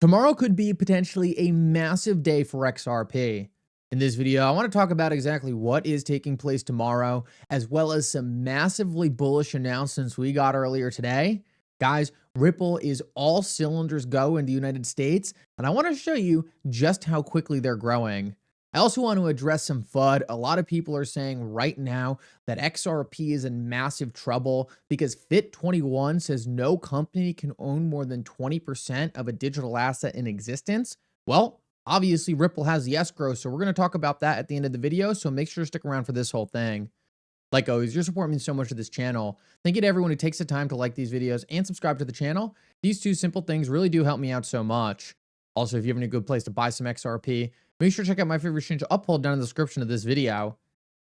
Tomorrow could be potentially a massive day for XRP. In this video, I want to talk about exactly what is taking place tomorrow, as well as some massively bullish announcements we got earlier today. Guys, Ripple is all cylinders go in the United States, and I want to show you just how quickly they're growing. I also want to address some FUD. A lot of people are saying right now that XRP is in massive trouble because Fit21 says no company can own more than 20% of a digital asset in existence. Well, obviously Ripple has the escrow, so we're going to talk about that at the end of the video, so make sure to stick around for this whole thing. Like always, your support means so much to this channel. Thank you to everyone who takes the time to like these videos and subscribe to the channel. These two simple things really do help me out so much. Also, if you have any good place to buy some XRP, make sure to check out my favorite exchange upload down in the description of this video.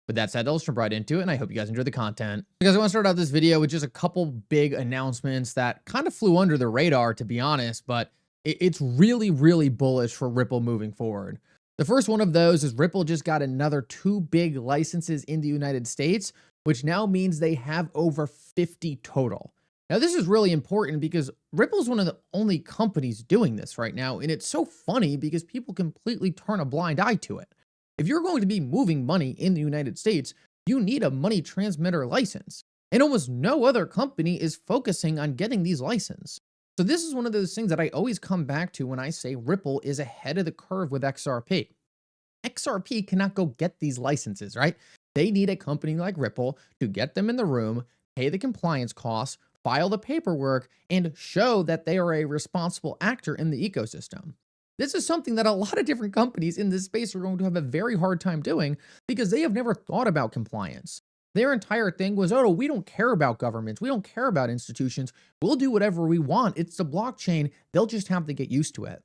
With that said, let's jump right into it, and I hope you guys enjoy the content. Because I want to start out this video with just a couple big announcements that kind of flew under the radar, to be honest, but it's really, really bullish for Ripple moving forward. The first one of those is Ripple just got another 2 big licenses in the United States, which now means they have over 50 total. Now, this is really important because Ripple is one of the only companies doing this right now, and it's so funny because people completely turn a blind eye to it. If you're going to be moving money in the United States, you need a money transmitter license, and almost no other company is focusing on getting these licenses. So this is one of those things that I always come back to when I say Ripple is ahead of the curve with XRP. XRP cannot go get these licenses, right? They need a company like Ripple to get them in the room, pay the compliance costs, file the paperwork, and show that they are a responsible actor in the ecosystem. This is something that a lot of different companies in this space are going to have a very hard time doing because they have never thought about compliance. Their entire thing was, oh, we don't care about governments. We don't care about institutions. We'll do whatever we want. It's the blockchain. They'll just have to get used to it.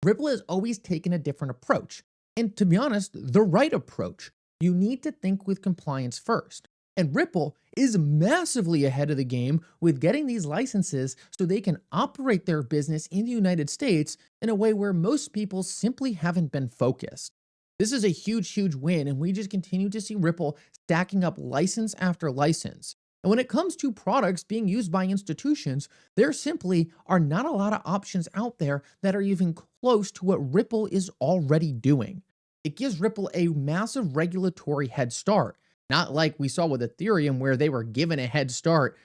Ripple has always taken a different approach. And to be honest, the right approach. You need to think with compliance first. And Ripple is massively ahead of the game with getting these licenses so they can operate their business in the United States in a way where most people simply haven't been focused. This is a huge, huge win, and we just continue to see Ripple stacking up license after license. And when it comes to products being used by institutions, there simply are not a lot of options out there that are even close to what Ripple is already doing. It gives Ripple a massive regulatory head start. Not like we saw with Ethereum where they were given a head start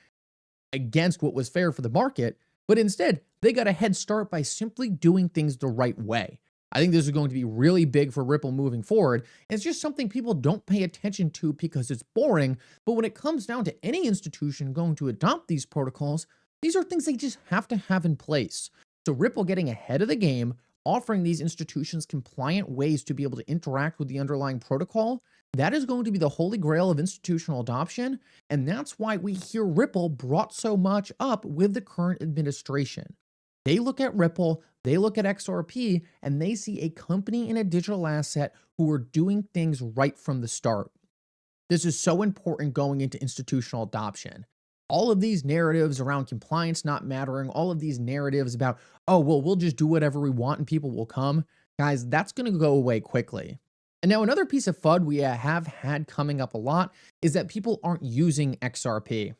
against what was fair for the market, but instead they got a head start by simply doing things the right way. I think this is going to be really big for Ripple moving forward. And it's just something people don't pay attention to because it's boring, but when it comes down to any institution going to adopt these protocols, these are things they just have to have in place. So Ripple getting ahead of the game, offering these institutions compliant ways to be able to interact with the underlying protocol, that is going to be the holy grail of institutional adoption, and that's why we hear Ripple brought so much up with the current administration. They look at Ripple, they look at XRP, and they see a company in a digital asset who are doing things right from the start. This is so important going into institutional adoption. All of these narratives around compliance not mattering, all of these narratives about, oh, well, we'll just do whatever we want and people will come. Guys, that's going to go away quickly. And now another piece of FUD we have had coming up a lot is that people aren't using XRP.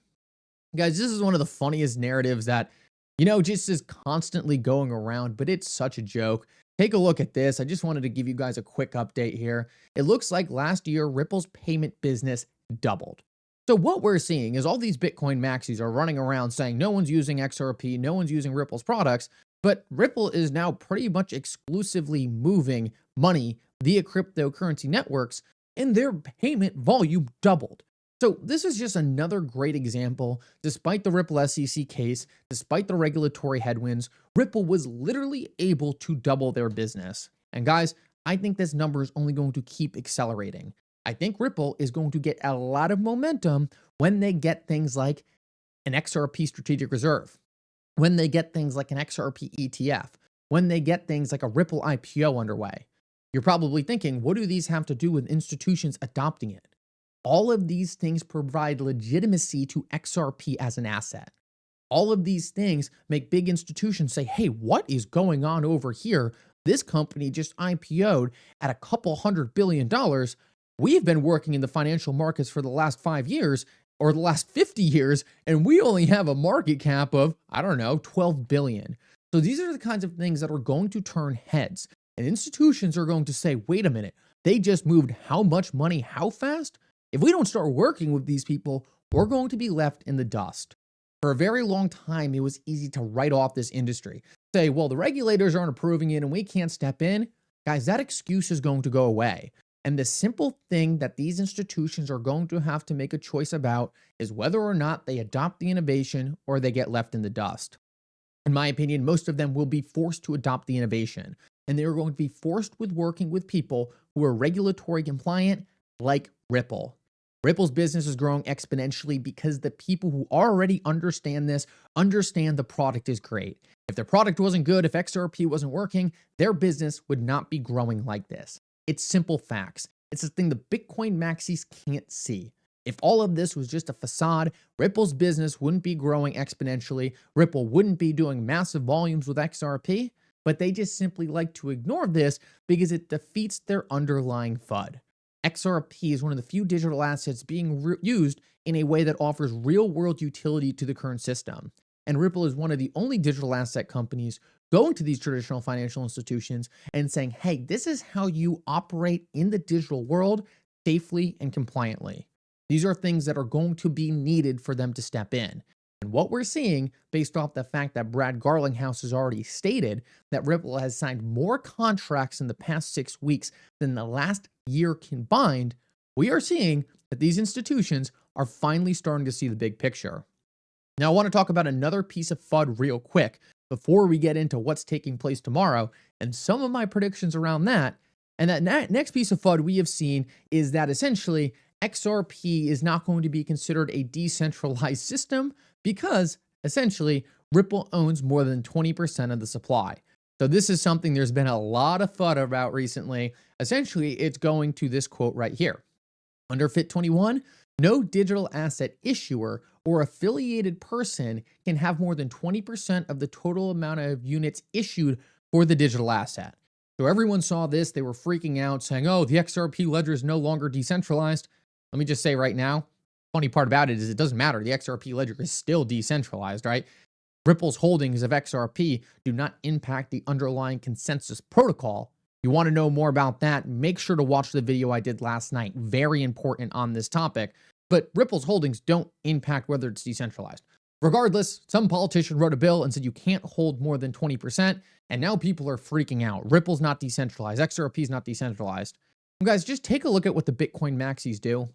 Guys, this is one of the funniest narratives that, just is constantly going around, but it's such a joke. Take a look at this. I just wanted to give you guys a quick update here. It looks like last year, Ripple's payment business doubled. So what we're seeing is all these Bitcoin maxis are running around saying no one's using XRP, no one's using Ripple's products, but Ripple is now pretty much exclusively moving money via cryptocurrency networks, and their payment volume doubled. So this is just another great example. Despite the Ripple SEC case, despite the regulatory headwinds, Ripple was literally able to double their business. And guys, I think this number is only going to keep accelerating. I think Ripple is going to get a lot of momentum when they get things like an XRP strategic reserve, when they get things like an XRP ETF, when they get things like a Ripple IPO underway. You're probably thinking, what do these have to do with institutions adopting it? All of these things provide legitimacy to XRP as an asset. All of these things make big institutions say, hey, what is going on over here? This company just IPO'd at a couple $100 billion. We've been working in the financial markets for the last 5 years or the last 50 years, and we only have a market cap of, I don't know, 12 billion. So these are the kinds of things that are going to turn heads. And institutions are going to say, wait a minute, they just moved how much money, how fast? If we don't start working with these people, we're going to be left in the dust. For a very long time, it was easy to write off this industry. Say, well, the regulators aren't approving it and we can't step in. Guys, that excuse is going to go away. And the simple thing that these institutions are going to have to make a choice about is whether or not they adopt the innovation or they get left in the dust. In my opinion, most of them will be forced to adopt the innovation, and they are going to be forced with working with people who are regulatory compliant, like Ripple. Ripple's business is growing exponentially because the people who already understand this understand the product is great. If their product wasn't good, if XRP wasn't working, their business would not be growing like this. It's simple facts. It's the thing the Bitcoin maxis can't see. If all of this was just a facade, Ripple's business wouldn't be growing exponentially. Ripple wouldn't be doing massive volumes with XRP, but they just simply like to ignore this because it defeats their underlying FUD. XRP is one of the few digital assets being used in a way that offers real-world utility to the current system. And Ripple is one of the only digital asset companies going to these traditional financial institutions and saying, hey, this is how you operate in the digital world safely and compliantly. These are things that are going to be needed for them to step in. And what we're seeing, based off the fact that Brad Garlinghouse has already stated that Ripple has signed more contracts in the past 6 weeks than the last year combined, we are seeing that these institutions are finally starting to see the big picture. Now, I want to talk about another piece of FUD real quick before we get into what's taking place tomorrow and some of my predictions around that. And that next piece of FUD we have seen is that essentially XRP is not going to be considered a decentralized system because essentially Ripple owns more than 20% of the supply. So this is something there's been a lot of FUD about recently. Essentially, it's going to this quote right here. Under Fit 21, no digital asset issuer or affiliated person can have more than 20% of the total amount of units issued for the digital asset. So everyone saw this, they were freaking out saying, oh, the XRP ledger is no longer decentralized. Let me just say right now, funny part about it is it doesn't matter. The XRP ledger is still decentralized, right? Ripple's holdings of XRP do not impact the underlying consensus protocol. You want to know more about that, make sure to watch the video I did last night. Very important on this topic. But Ripple's holdings don't impact whether it's decentralized. Regardless, some politician wrote a bill and said you can't hold more than 20%, and now people are freaking out. Ripple's not decentralized. XRP is not decentralized. And guys, just take a look at what the Bitcoin maxis do.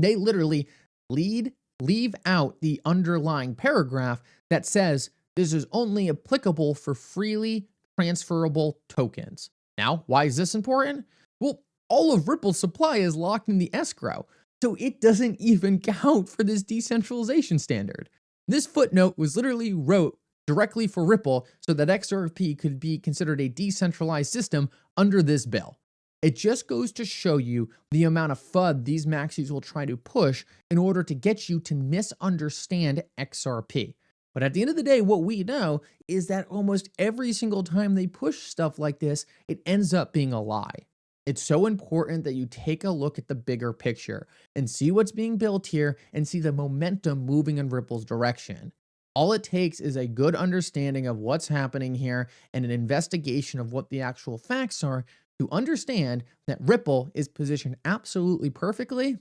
They literally leave out the underlying paragraph that says this is only applicable for freely transferable tokens. Now, why is this important? Well, all of Ripple's supply is locked in the escrow, so it doesn't even count for this decentralization standard. This footnote was literally wrote directly for Ripple so that XRP could be considered a decentralized system under this bill. It just goes to show you the amount of FUD these maxis will try to push in order to get you to misunderstand XRP. But at the end of the day, what we know is that almost every single time they push stuff like this, it ends up being a lie. It's so important that you take a look at the bigger picture and see what's being built here and see the momentum moving in Ripple's direction. All it takes is a good understanding of what's happening here and an investigation of what the actual facts are to understand that Ripple is positioned absolutely perfectly.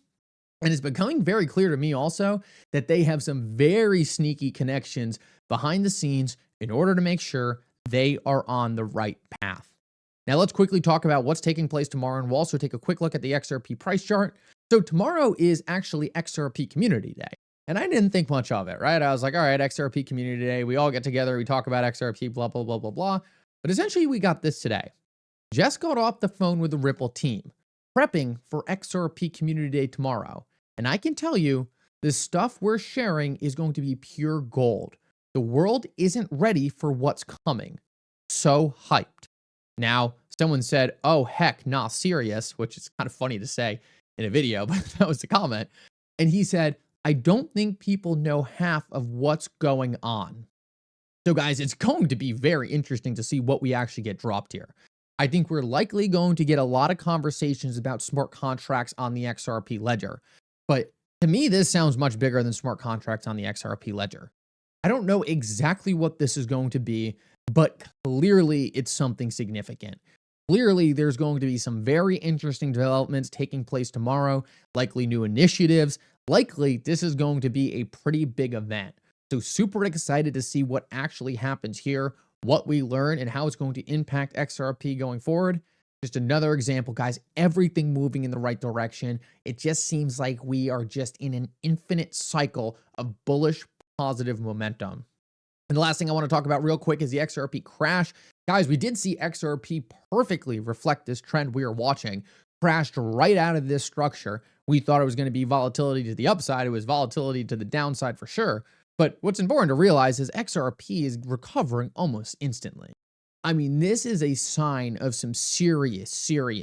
And it's becoming very clear to me also that they have some very sneaky connections behind the scenes in order to make sure they are on the right path. Now let's quickly talk about what's taking place tomorrow, and we'll also take a quick look at the XRP price chart. So tomorrow is actually XRP Community Day. And I didn't think much of it, right? I was like, all right, XRP Community Day. We all get together. We talk about XRP, blah, blah, blah, blah, blah. But essentially we got this today. Just got off the phone with the Ripple team, prepping for XRP Community Day tomorrow. And I can tell you, the stuff we're sharing is going to be pure gold. The world isn't ready for what's coming. So hyped. Now, someone said, oh, heck, nah, serious, which is kind of funny to say in a video, but that was the comment. And he said, I don't think people know half of what's going on. So guys, it's going to be very interesting to see what we actually get dropped here. I think we're likely going to get a lot of conversations about smart contracts on the XRP ledger. But to me, this sounds much bigger than smart contracts on the XRP ledger. I don't know exactly what this is going to be, but clearly it's something significant. Clearly, there's going to be some very interesting developments taking place tomorrow, likely new initiatives. Likely, this is going to be a pretty big event. So, super excited to see what actually happens here, what we learn, and how it's going to impact XRP going forward. Just another example, guys, everything moving in the right direction. It just seems like we are just in an infinite cycle of bullish, positive momentum. And the last thing I want to talk about real quick is the XRP crash. Guys, we did see XRP perfectly reflect this trend we are watching. Crashed right out of this structure. We thought it was going to be volatility to the upside. It was volatility to the downside for sure. But what's important to realize is XRP is recovering almost instantly. I mean, this is a sign of some serious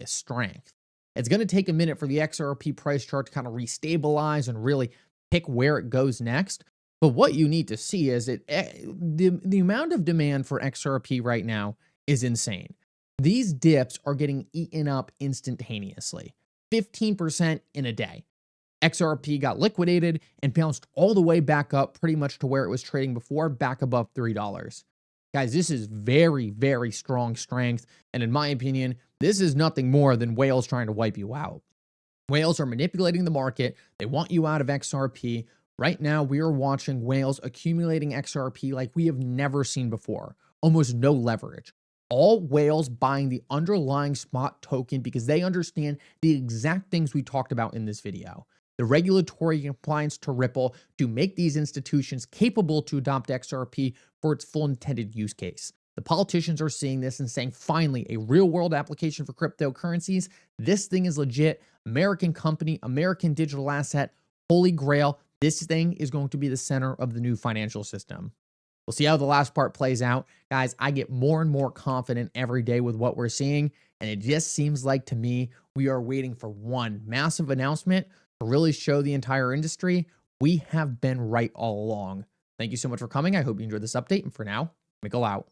strength. It's going to take a minute for the XRP price chart to kind of restabilize and really pick where it goes next. But what you need to see is that the amount of demand for XRP right now is insane. These dips are getting eaten up instantaneously, 15% in a day. XRP got liquidated and bounced all the way back up pretty much to where it was trading before, back above $3. Guys, this is very strong strength. And in my opinion, this is nothing more than whales trying to wipe you out. Whales are manipulating the market. They want you out of XRP. Right now, we are watching whales accumulating XRP like we have never seen before. Almost no leverage. All whales buying the underlying spot token because they understand the exact things we talked about in this video. The regulatory compliance to Ripple to make these institutions capable to adopt XRP for its full intended use case. The politicians are seeing this and saying, finally, a real-world application for cryptocurrencies. This thing is legit. American company, American digital asset, holy grail. This thing is going to be the center of the new financial system. We'll see how the last part plays out. Guys, I get more and more confident every day with what we're seeing, and it just seems like to me we are waiting for one massive announcement to really show the entire industry we have been right all along. Thank you so much for coming. I hope you enjoyed this update, and for now, Mickle out.